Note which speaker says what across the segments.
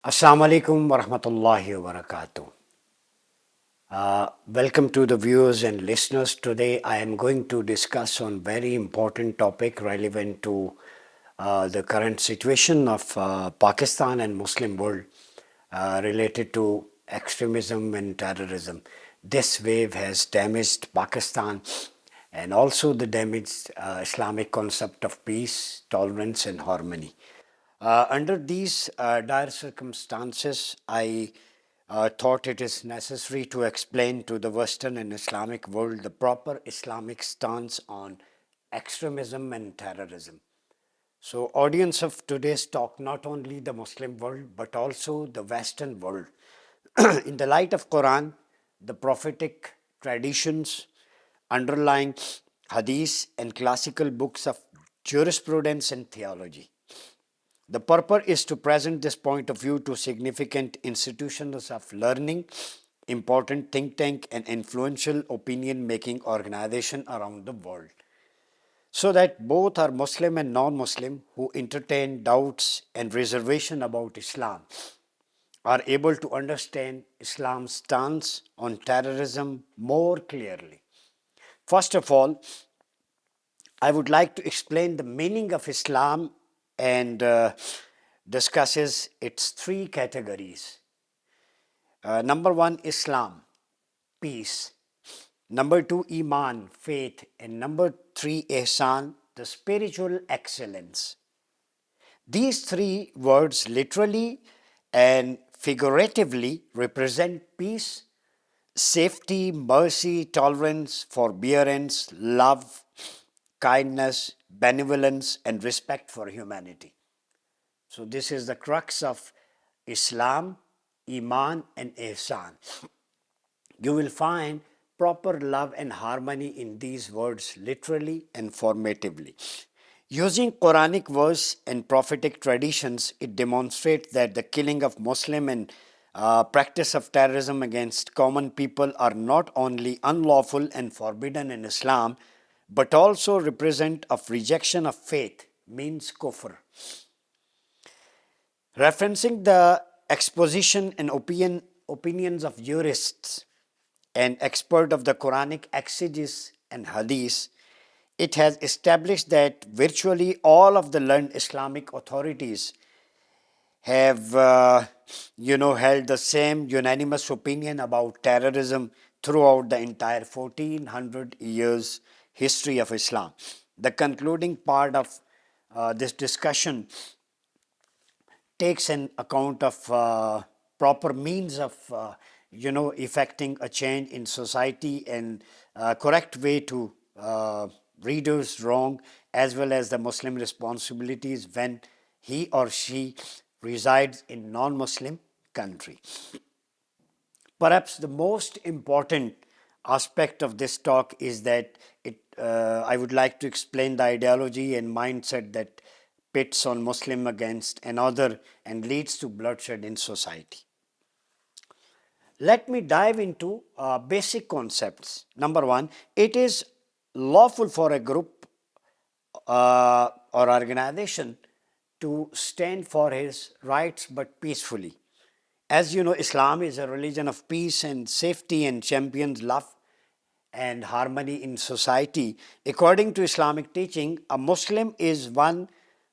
Speaker 1: Assalamu alaikum wa rahmatullahi wa barakatuh. Welcome to the viewers and listeners. Today I am going to discuss on very important topic relevant to the current situation of Pakistan and Muslim world related to extremism and terrorism. This wave has damaged Pakistan and also the damaged Islamic concept of peace, tolerance and harmony. Under these dire circumstances, I thought it is necessary to explain to the Western and Islamic world the proper Islamic stance on extremism and terrorism. So, audience of today's talk, not only the Muslim world but also the Western world, in the light of Quran, the prophetic traditions underlying hadith and classical books of jurisprudence and theology. The purpose is to present this point of view to significant institutions of learning, important think tank and influential opinion making organization around the world, so that both are Muslim and non-Muslim who entertain doubts and reservation about Islam are able to understand Islam's stance on terrorism more clearly. First of all, I would like to explain the meaning of Islam and discusses its three categories. Number one, Islam, peace. Number two, Iman, faith. And number three, Ihsan, the spiritual excellence. These three words literally and figuratively represent peace, safety, mercy, tolerance, forbearance, love, kindness, benevolence, and respect for humanity. So, this is the crux of Islam, Iman, and Ihsan. You will find proper love and harmony in these words literally and formatively. Using Quranic verse and prophetic traditions, it demonstrates that the killing of Muslim and practice of terrorism against common people are not only unlawful and forbidden in Islam, but also represent of rejection of faith, means kufr. Referencing the exposition and opinions of jurists and expert of the Quranic exegesis and hadith, it has established that virtually all of the learned Islamic authorities have held the same unanimous opinion about terrorism throughout the entire 1400 years history of Islam. The concluding part of this discussion takes an account of proper means of effecting a change in society and correct way to readers wrong, as well as the Muslim responsibilities when he or she resides in non-Muslim country. Perhaps the most important aspect of this talk is that I would like to explain the ideology and mindset that pits on Muslim against another and leads to bloodshed in society. Let me dive into basic concepts. Number one, it is lawful for a group or organization to stand for his rights but peacefully. As you know, Islam is a religion of peace and safety and champions love and harmony in society. According to Islamic teaching, a Muslim is one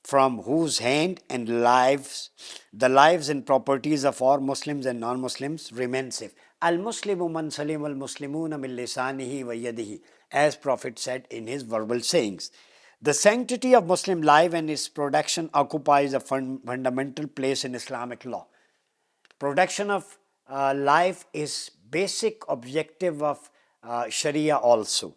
Speaker 1: from whose hand and the lives and properties of all Muslims and non-Muslims remain safe. Al-Muslimu man salim al-Muslimuna min lisanihi wa yadihi, as Prophet said in his verbal sayings. The sanctity of Muslim life and its protection occupies a fundamental place in Islamic law. Protection of life is basic objective of Sharia also.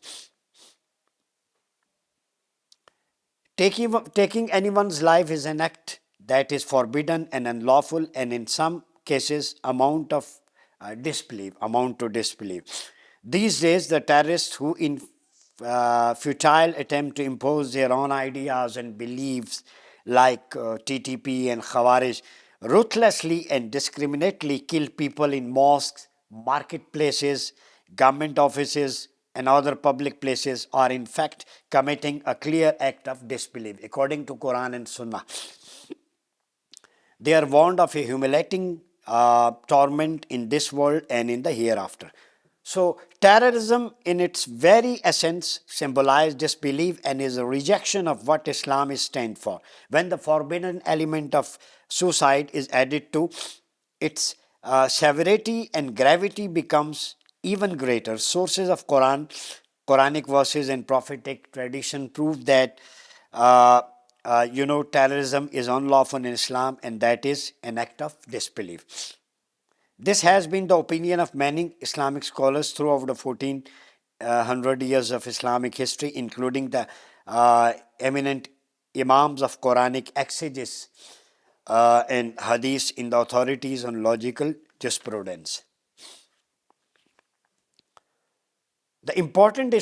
Speaker 1: Taking anyone's life is an act that is forbidden and unlawful, and in some cases amount to disbelief. These days, the terrorists who in futile attempt to impose their own ideas and beliefs like TTP and Khawarij ruthlessly and discriminately kill people in mosques, marketplaces, government offices, and other public places are in fact committing a clear act of disbelief according to Quran and Sunnah. They are warned of a humiliating torment in this world and in the hereafter. So, terrorism in its very essence symbolizes disbelief and is a rejection of what Islam is stand for. When the forbidden element of suicide is added to its severity and gravity becomes even greater. Sources of Quranic verses and prophetic tradition prove that terrorism is unlawful in Islam and that is an act of disbelief. This has been the opinion of many Islamic scholars throughout the 1400 years of Islamic history, including the eminent Imams of Quranic exegesis and Hadith in the authorities on logical jurisprudence. The importance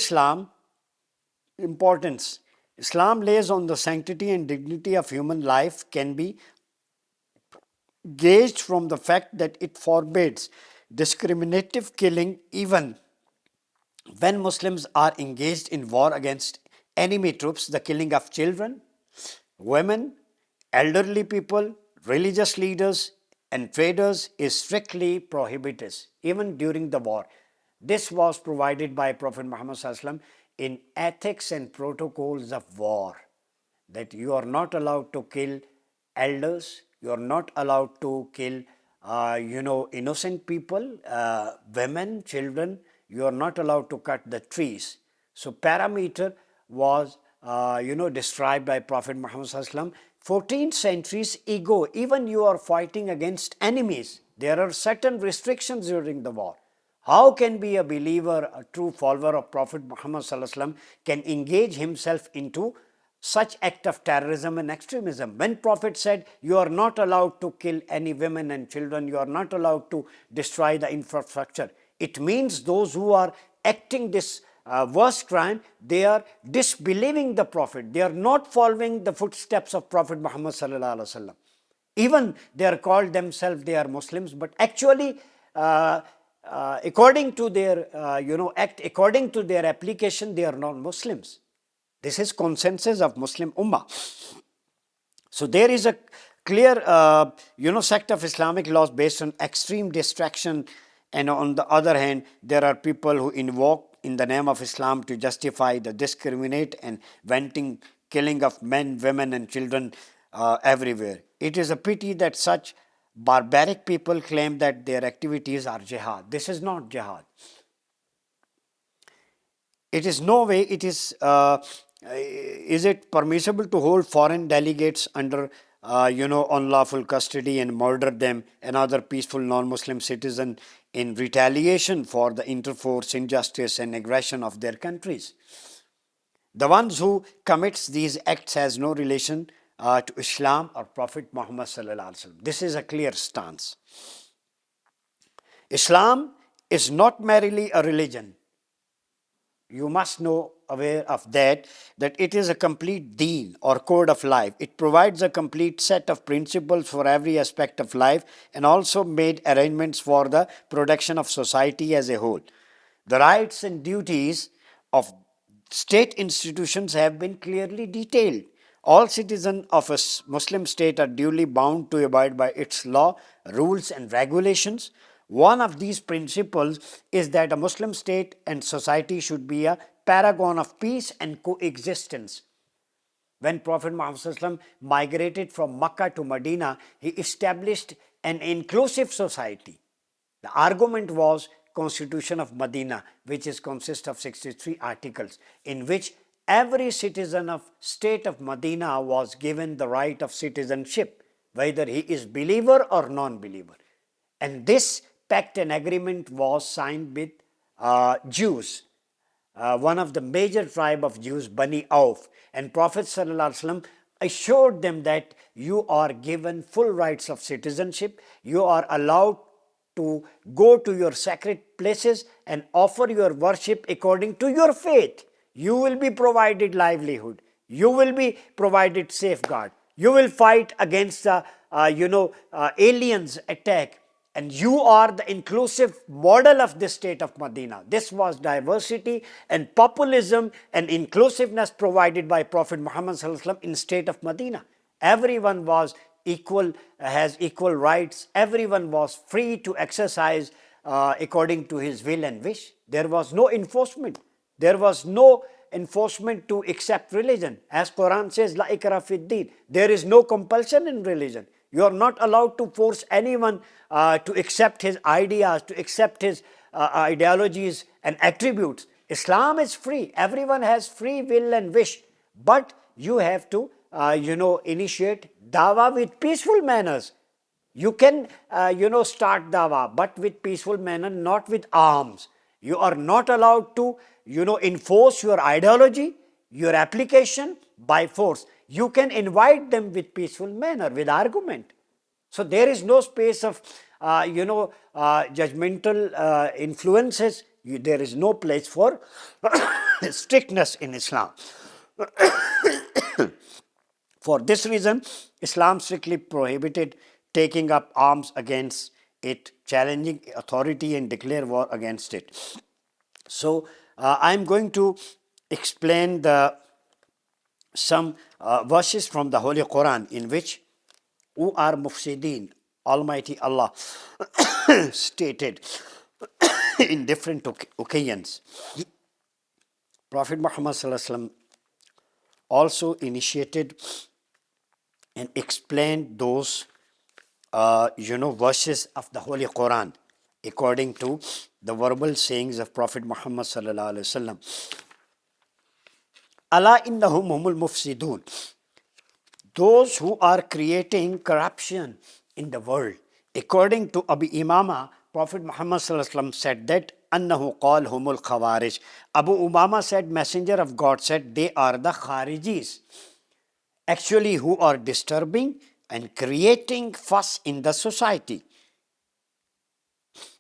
Speaker 1: Islam lays on the sanctity and dignity of human life can be gauged from the fact that it forbids discriminative killing even when Muslims are engaged in war against enemy troops. The killing of children, women, elderly people, religious leaders, and traders is strictly prohibited even during the war. This was provided by Prophet Muhammad in Ethics and Protocols of War, that you are not allowed to kill elders, you are not allowed to kill innocent people, women, children, you are not allowed to cut the trees. So parameter was described by Prophet Muhammad 14 centuries ago. Even you are fighting against enemies, there are certain restrictions during the war. How can be a believer, a true follower of Prophet Muhammad can engage himself into such act of terrorism and extremism? When Prophet said, you are not allowed to kill any women and children, you are not allowed to destroy the infrastructure, it means those who are acting this worst crime, they are disbelieving the Prophet. They are not following the footsteps of Prophet Muhammad Even they are called themselves, they are Muslims, but actually according to their act, according to their application, they are not Muslims. This is consensus of Muslim Ummah. So there is a clear sect of Islamic laws based on extreme distraction, and on the other hand there are people who invoke in the name of Islam to justify the discriminate and venting killing of men, women and children everywhere. It is a pity that such barbaric people claim that their activities are jihad. This is not jihad. It is no way is it permissible to hold foreign delegates under unlawful custody and murder them, another peaceful non-Muslim citizen, in retaliation for the interforce injustice and aggression of their countries? The ones who commits these acts has no relation to Islam or Prophet Muhammad sallallahu alaihi wasallam. This is a clear stance. Islam is not merely a religion. You must know, aware of that it is a complete deen or code of life. It provides a complete set of principles for every aspect of life and also made arrangements for the production of society as a whole. The rights and duties of state institutions have been clearly detailed. All citizens of a Muslim state are duly bound to abide by its law, rules and regulations. One of these principles is that a Muslim state and society should be a paragon of peace and coexistence. When Prophet Muhammad migrated from Makkah to Medina, he established an inclusive society. The argument was Constitution of Medina, which consists of 63 articles, in which every citizen of state of Medina was given the right of citizenship, whether he is believer or non-believer. And this pact and agreement was signed with Jews, one of the major tribe of Jews, Bani Auf. And Prophet ﷺ assured them that you are given full rights of citizenship, you are allowed to go to your sacred places and offer your worship according to your faith. You will be provided livelihood, you will be provided safeguard, you will fight against the aliens attack, and you are the inclusive model of the state of Medina. This was diversity and populism and inclusiveness provided by Prophet Muhammad in state of Medina. Everyone was has equal rights. Everyone was free to exercise according to his will and wish. There was no enforcement. There was no enforcement to accept religion. As Quran says, La ikra fid din. There is no compulsion in religion. You are not allowed to force anyone to accept his ideas, to accept his ideologies and attributes. Islam is free. Everyone has free will and wish. But you have to, initiate dawah with peaceful manners. You can, start dawah, but with peaceful manner, not with arms. You are not allowed to, enforce your ideology, your application by force. You can invite them with peaceful manner, with argument. So there is no space of, judgmental influences. There is no place for strictness in Islam. For this reason, Islam strictly prohibited taking up arms against it, challenging authority and declare war against it. So I'm going to explain some verses from the Holy Quran in which who are mufsideen, Almighty Allah stated in different occasions. Prophet Muhammad also initiated and explained those verses of the Holy Quran according to the verbal sayings of Prophet Muhammad sallallahu alaihi wasallam. Ala innahum humul mufsidun. Those who are creating corruption in the world. According to Abu Umama, Prophet Muhammad sallallahu alaihi wasallam said that annahu qal humul Khawarij. Abu Umama said, Messenger of God said, they are the Kharijis, actually who are disturbing and creating fuss in the society.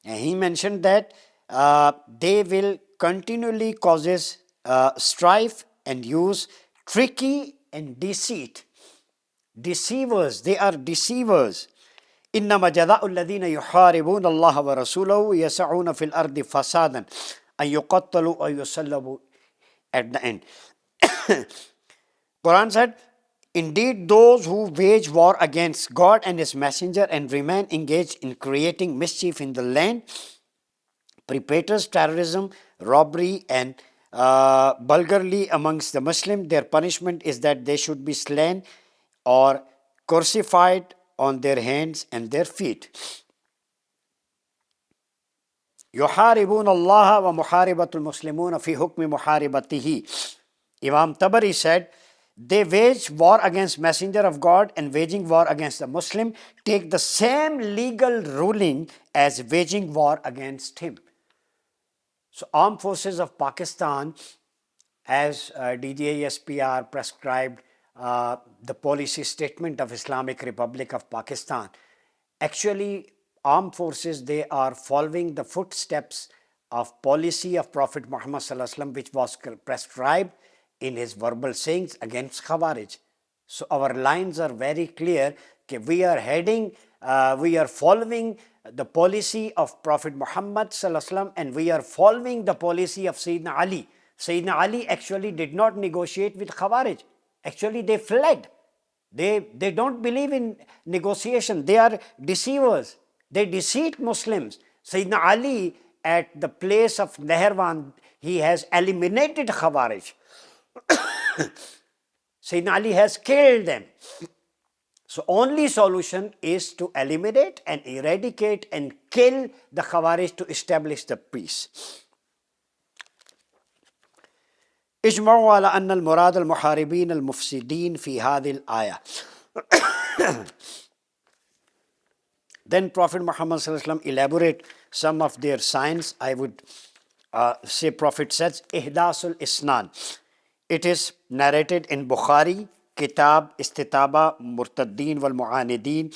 Speaker 1: And he mentioned that they will continually causes strife and use tricky and deceit. Deceivers, they are deceivers. إنما جزاء الذين يحاربون الله ورسوله يسعون في الأرض فسادا أن يقتلوا أو يصلبوا. At the end, Quran said, indeed those who wage war against God and His Messenger and remain engaged in creating mischief in the land, perpetrators terrorism, robbery and vulgarly amongst the Muslims, their punishment is that they should be slain or crucified on their hands and their feet. يحاربون الله ومحاربة المسلمون في حكم محاربته. Imam Tabari said, they wage war against Messenger of God and waging war against the Muslim take the same legal ruling as waging war against him. So Armed Forces of Pakistan, as DGISPR prescribed the policy statement of Islamic Republic of Pakistan, actually armed forces, they are following the footsteps of policy of Prophet Muhammad sallallahu alaihi wasallam, which was prescribed in his verbal sayings against Khawarij. So our lines are very clear. We are following the policy of Prophet Muhammad sallallahu alaihi wasallam, and we are following the policy of Sayyidina Ali. Sayyidina Ali actually did not negotiate with Khawarij. Actually, they fled. They don't believe in negotiation. They are deceivers. They deceive Muslims. Sayyidina Ali, at the place of Nehrawan, he has eliminated Khawarij. Sayyidina Ali has killed them. So only solution is to eliminate and eradicate and kill the Khawarij to establish the peace. اجمعوا على أن المراد المحاربين المفسدين في هذه الآية. Then Prophet Muhammad sallallahu alaihi wasallam elaborate some of their signs. I would say Prophet says, Ihdasul Isnan. It is narrated in Bukhari, Kitab Istitaba Murtaddin wal Mu'anidin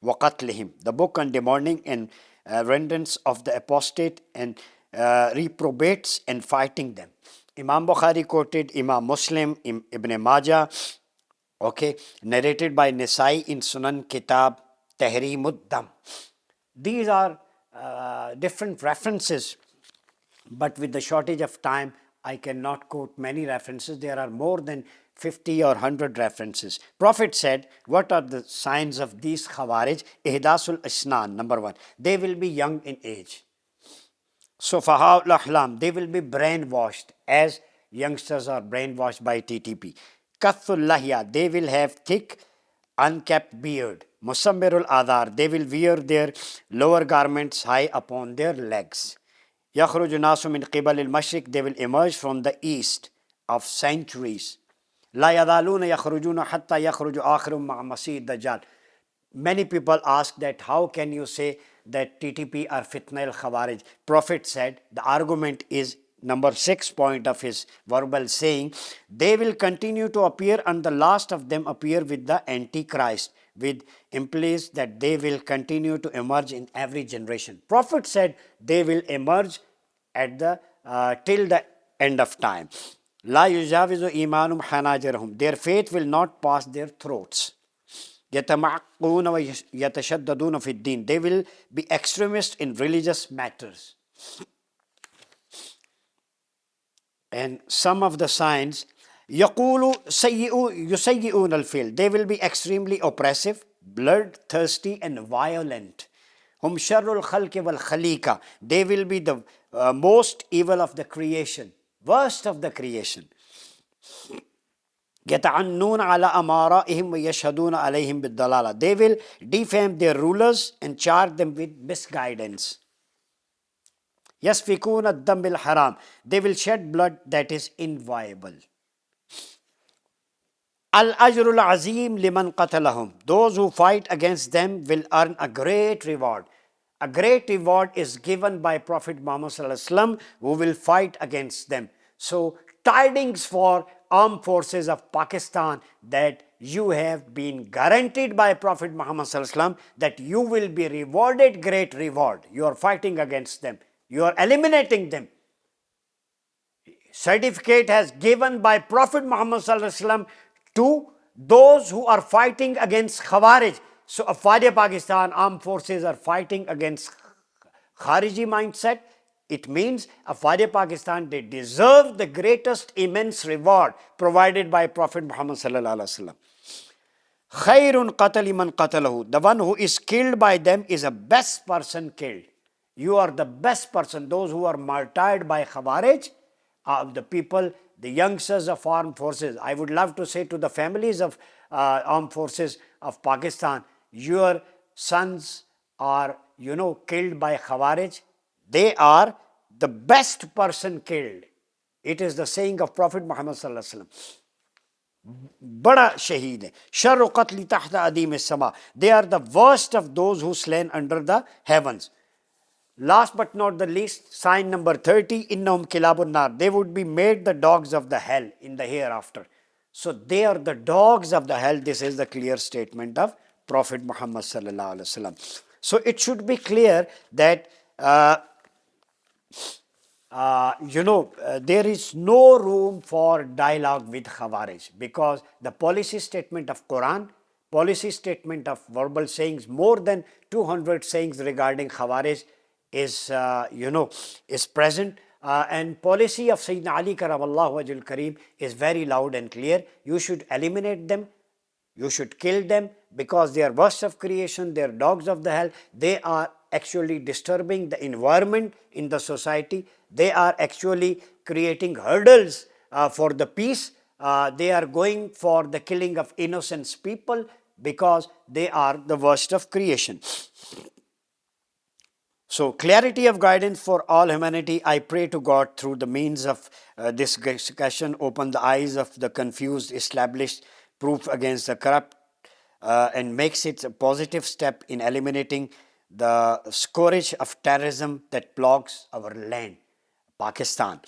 Speaker 1: wa Qatlihim, the book on demanding and renderance of the apostate and reprobates and fighting them. Imam Bukhari quoted Imam Muslim, Ibn Majah, narrated by Nisai in Sunan Kitab Tahrimud Dam. These are different references, but with the shortage of time, I cannot quote many references. There are more than 50 or 100 references. Prophet said, what are the signs of these Khawarij? Ihdasul Isnan, number one. They will be young in age. Sufahaul Ahlam, they will be brainwashed as youngsters are brainwashed by TTP. Kathul Lahya, they will have thick, unkept beard. Musammirul Adar, they will wear their lower garments high upon their legs. Yakhruju Nasu min Qibal al Mashriq, they will emerge from the east of centuries. La yadaluna yakhrujuna hatta yakhruju akhirum ma'a Masih Dajjal. Many people ask that how can you say that TTP are fitna al-Khawarij? Prophet said the argument is number 6 point of his verbal saying, they will continue to appear and the last of them appear with the Antichrist, with implies that they will continue to emerge in every generation. Prophet said they will emerge at the till the end of time. La yujavizu imanum hanajirahum. Their faith will not pass their throats. يتمعقون ويتشددون في الدين. They will be extremists in religious matters. And some of the signs, يقول يسيئون الفعل. They will be extremely oppressive, bloodthirsty and violent. هم شر الخلق والخليقة. They will be the most evil of the creation, worst of the creation. يتعنون على أمارائهم ويشهدون عليهم بالضلالة. They will defame their rulers and charge them with misguidance. يسفكون الدم بالحرام. They will shed blood that is inviolable. الأجر العظيم لمن قتلهم. Those who fight against them will earn a great reward. A great reward is given by Prophet Muhammad sallallahu alaihi wasallam who will fight against them. So tidings for armed forces of Pakistan that you have been guaranteed by Prophet Muhammad sallallahu alaihi wasallam that you will be rewarded great reward. You are fighting against them. You are eliminating them. Certificate has given by Prophet Muhammad sallallahu alaihi wasallam to those who are fighting against Khawarij. So Afwaj Pakistan armed forces are fighting against Khariji mindset. It means Afwaj Pakistan, they deserve the greatest immense reward provided by Prophet Muhammad sallallahu alaihi wasallam. Khairun qatali man qatalahu. The one who is killed by them is the best person killed. You are the best person. Those who are martyred by Khawarij are the people, the youngsters of armed forces. I would love to say to the families of armed forces of Pakistan, your sons are, killed by Khawarij. They are the best person killed. It is the saying of Prophet Muhammad sallallahu alaihi wasallam. Bada shaheed hai. Sharru qatli tahta adim as-sama. They are the worst of those who slain under the heavens. Last but not the least, sign number 30, innahum kilabun nar. They would be made the dogs of the hell in the hereafter. So they are the dogs of the hell. This is the clear statement of Prophet Muhammad sallallahu alaihi wasallam. So it should be clear that there is no room for dialogue with Khawarij, because the policy statement of Quran, policy statement of verbal sayings, more than 200 sayings regarding Khawarij is present. And policy of Sayyidina Ali karamallahu wajhul kareem is very loud and clear. You should eliminate them. You should kill them because they are worst of creation. They are dogs of the hell. They are actually disturbing the environment in the society. They are actually creating hurdles for the peace. They are going for the killing of innocent people because they are the worst of creation. So clarity of guidance for all humanity. I pray to God through the means of this discussion, open the eyes of the confused, establish proof against the corrupt, and makes it a positive step in eliminating the scourge of terrorism that plagues our land, Pakistan.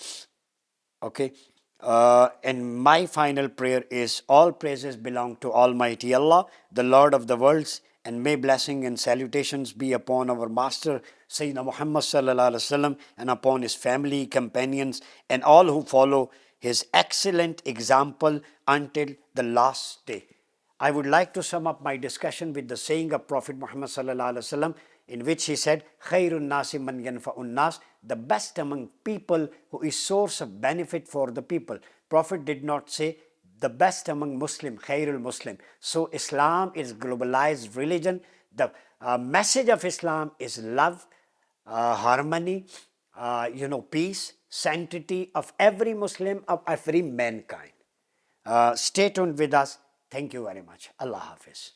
Speaker 1: Okay. And my final prayer is all praises belong to Almighty Allah, the Lord of the worlds, and may blessing and salutations be upon our Master Sayyidina Muhammad sallallahu alaihi wasallam and upon his family, companions, and all who follow his excellent example until the last day. I would like to sum up my discussion with the saying of Prophet Muhammad sallallahu alaihi wasallam, in which he said, "Khairun nasi man yanfa'un nas," the best among people who is source of benefit for the people. Prophet did not say the best among Muslim, Khairul Muslim. So Islam is globalized religion. The message of Islam is love, harmony, peace, sanctity of every Muslim, of every mankind. Stay tuned with us. Thank you very much. Allah Hafiz.